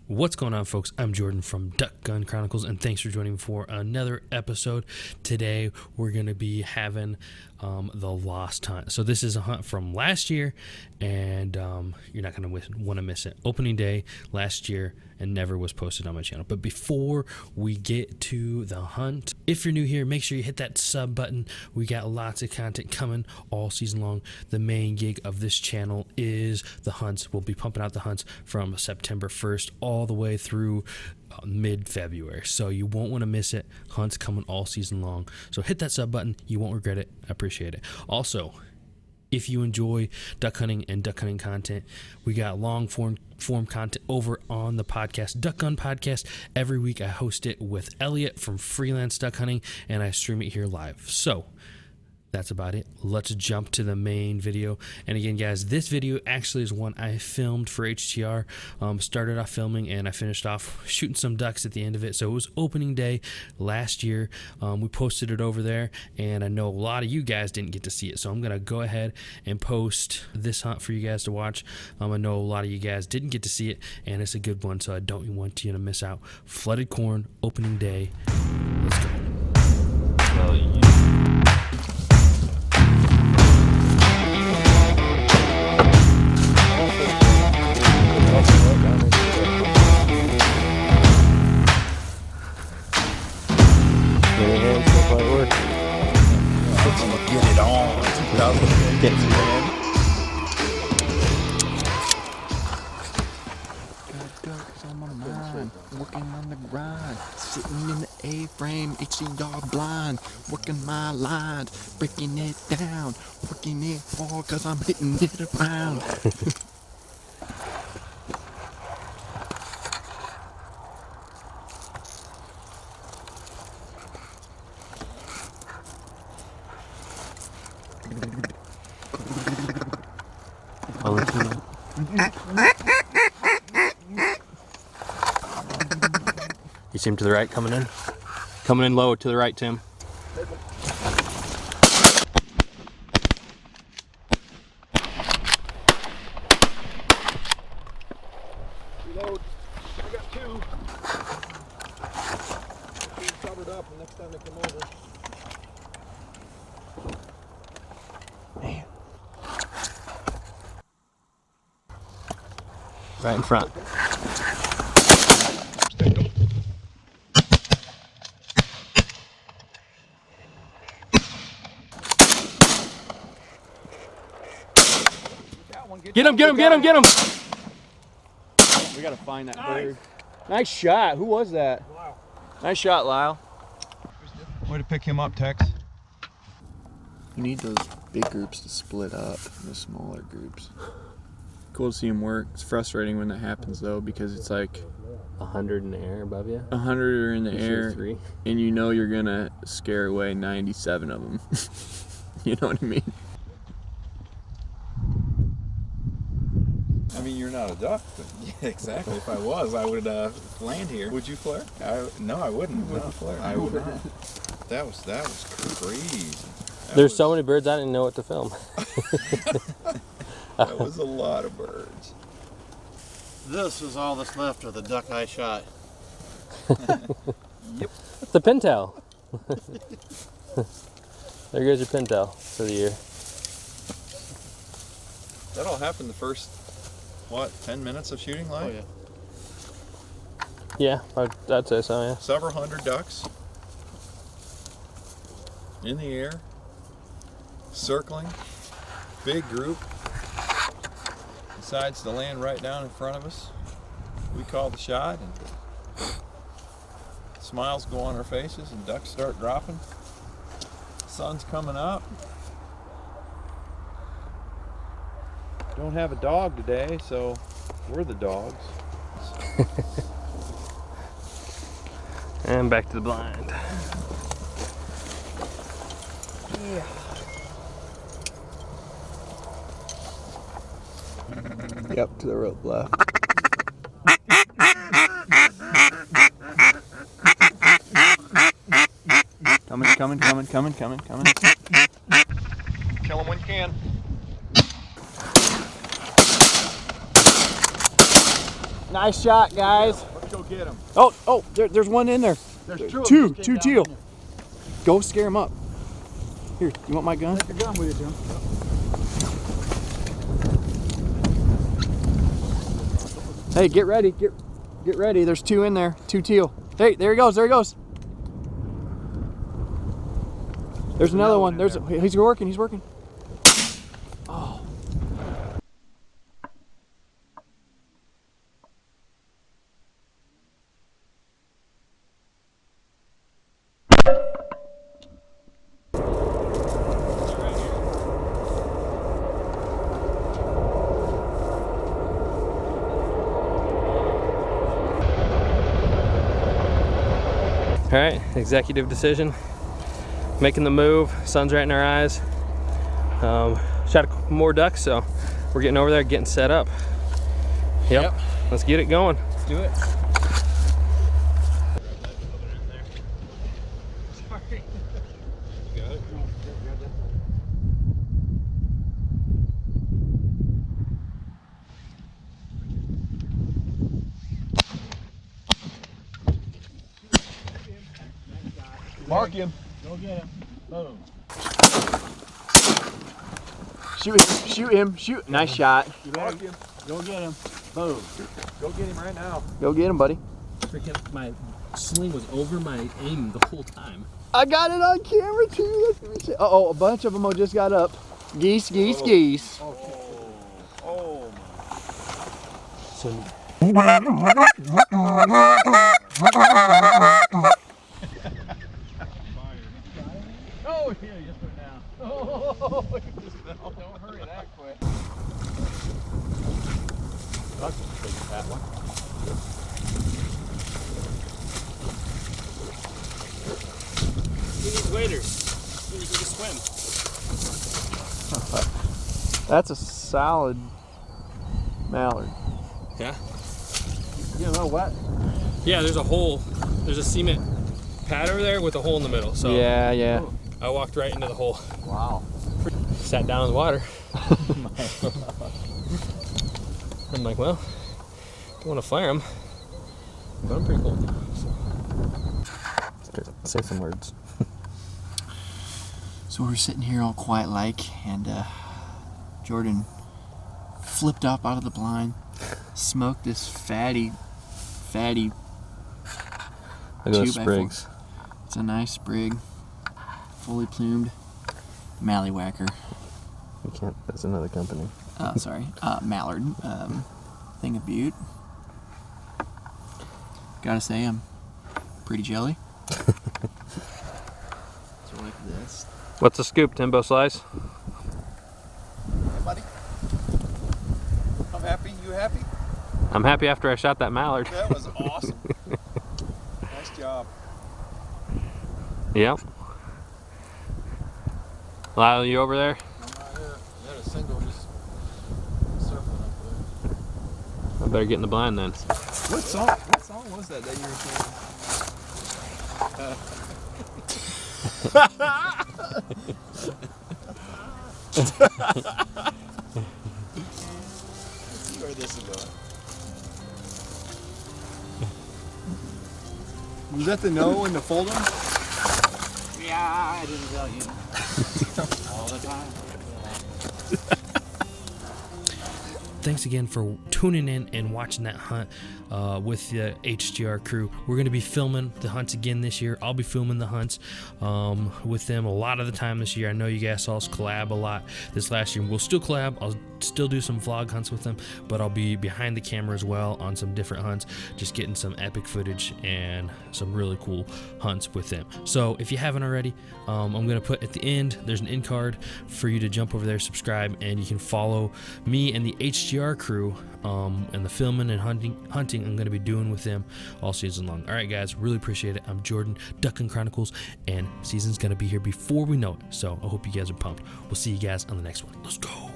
What's going on, folks? I'm Jordan from Ducks Gun Chronicles, and thanks for joining me for another episode. Today, we're going to be having the Lost Hunt. So this is a hunt from last year, and you're not going to want to miss it. Opening day last year, and never was posted on my channel. But before we get to the hunt, if you're new here, make sure you hit that sub button. We got lots of content coming all season long. The main gig of this channel is the hunts. We'll be pumping out the hunts from September 1st all the way through mid-February. So you won't want to miss it. Hunts coming all season long. So hit that sub button. You won't regret it. I appreciate it. Also, if you enjoy duck hunting and duck hunting content, we got long form content over on the podcast, Duck Gun Podcast. Every week I host it with Elliot from Freelance Duck Hunting, and I stream it here live. So that's about it. Let's jump to the main video. And again, guys, this video actually is one I filmed for HTR. Started off filming and I finished off shooting some ducks at the end of it. So it was opening day last year. We posted it over there, and I know a lot of you guys didn't get to see it. So I'm going to go ahead and post this hunt for you guys to watch. I know a lot of you guys didn't get to see it, and it's a good one, so I don't want you to miss out. Flooded corn, opening day. Let's go. Well, Get it on. Get it, man. Got ducks on my mind, working on the grind, sitting in the A-frame, HCR blind, working my lines, breaking it down, working it hard, cause I'm hitting it around. You see him to the right coming in? Coming in low to the right, Tim. Reload. I got two. Being covered up the next time they come over. Man. Right in front. Get him! We gotta find that bird. Nice shot. Who was that? Wow. Nice shot, Lyle. Way to pick him up, Tex. You need those big groups to split up into smaller groups. Cool to see them work. It's frustrating when that happens though, because it's like 100 in the air above you. 100 are in the air, Three. and you know you're gonna scare away 97 of them. You know what I mean? I mean, you're not a duck, but yeah, exactly. If I was, I would land here. Would you flare? No, I wouldn't. Would you flare? I would not. That was crazy. There's so many birds I didn't know what to film. That was a lot of birds. This is all that's left of the duck I shot. Yep. The pintail. There goes your pintail for the year. That all happened the first, what, 10 minutes of shooting live? Oh Yeah, I'd say so, yeah. Several hundred ducks in the air, circling, big group. Decides to land right down in front of us. We call the shot, and smiles go on our faces, and ducks start dropping. Sun's coming up. Don't have a dog today, so we're the dogs. And back to the blind. Yeah. Yep, to the rope left. Coming. Kill him when you can. Nice shot, guys. Let's go get him. Oh, there's one in there. There's Two teal. Go scare him up. Here, you want my gun? Take your gun with you, Jim. Hey, get ready. Get ready. There's 2 in there. 2 teal. Hey, there he goes. There he goes. There's another one. He's working. He's working. Oh. All right, executive decision. Making the move. Sun's right in our eyes. Shot a couple more ducks, so we're getting over there, getting set up. Yep. Let's get it going. Let's do it. Mark him. Go get him. Boom. Shoot him. Nice shot. You better go get him. Boom. Go get him right now. Go get him, buddy. Freaking, my sling was over my aim the whole time. I got it on camera too. Uh-oh, a bunch of them just got up. Geese. Oh. So Oh, yeah, you just put it down. Oh, Don't hurry that quick. that's a big fat one. we need waders. We can swim. That's a solid mallard. Yeah. You know what? Yeah, there's a hole. There's a cement pad over there with a hole in the middle. So Yeah. I walked right into the hole. Wow. Sat down in the water. I'm like, well, don't want to flare them, but I'm pretty cool. So. Say some words. So we're sitting here all quiet like, and Jordan flipped up out of the blind, smoked this fatty Look at those 2x4. sprigs. It's a nice sprig, fully plumed mallywhacker. You can't, that's another company. Mallard, thing of beaut. Gotta say, I'm pretty jelly. So like this. What's the scoop, Timbo Slice? Hey, buddy. I'm happy. You happy? I'm happy after I shot that mallard. That was awesome. Nice job. Yep. Lyle, you over there? I'm right here. Got a single just surfing up there. I better get in the blind then. What song was that you were singing? Where this is going. Was that the no and the fold 'em? Yeah, I didn't tell you. All the time. Thanks again for tuning in and watching that hunt with the HGR crew. We're going to be filming the hunts again this year. I'll be filming the hunts with them a lot of the time this year. I know you guys saw us collab a lot this last year. We'll still collab. I'll still do some vlog hunts with them, but I'll be behind the camera as well on some different hunts, just getting some epic footage and some really cool hunts with them. So if you haven't already, I'm going to put at the end, there's an end card for you to jump over there, subscribe, and you can follow me and the HGR crew and the filming and hunting I'm going to be doing with them all season long. All right, guys, really appreciate it. I'm Jordan, Ducks Gun Chronicles, and season's going to be here before we know it. So I hope you guys are pumped. We'll see you guys on the next one. Let's go.